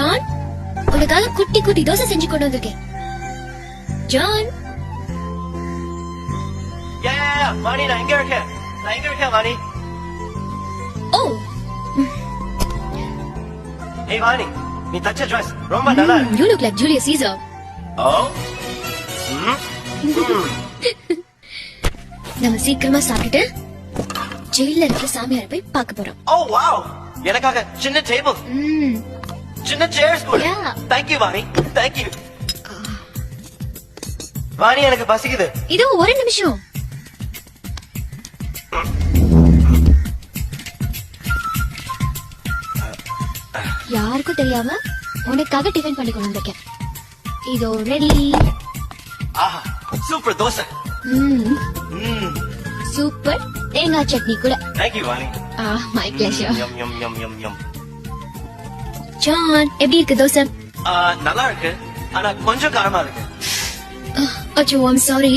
John, உனக்காக குட்டி குட்டி தோசை செஞ்சு கொண்டு வந்திருக்கேன். ஜான். வாணி, நான் எங்க இருக்கேன் வாணி. ஓ, ஏய் வாணி, நீ தச்ச ட்ரெஸ் ரொம்ப நல்லா இருக்கு. you look like Julius Caesar. ஓ, நம்ம சீக்கிரமா சாப்பிட்டுட்டு ஜெயில இருக்கிற சாமியார போய் பார்க்க போறோம். ஓ வாவ், எனக்காக சின்ன டேபிள், சின்ன சேர்ஸ் கூட. Yeah. Thank you Vani, thank you. Vani, எனக்கு பசிக்குது. இதோ ஒரு நிமிஷம். யாருக்கும் தெரியாம உனக்காக டிஃபன் பண்ணி கொண்டு வந்திருக்கேன். இதோ ரெடி. ஆஹா, சூப்பர் தோசை. சூப்பர் தேங்காய் சட்னி கூட. Thank you Vani. My pleasure. Yum yum yum yum yum. John, எப்படி இருக்கு தோசை? நல்லா இருக்கு, ஆனா கொஞ்சம் காரமா இருக்கு. அச்சோ, ஐம் சாரி.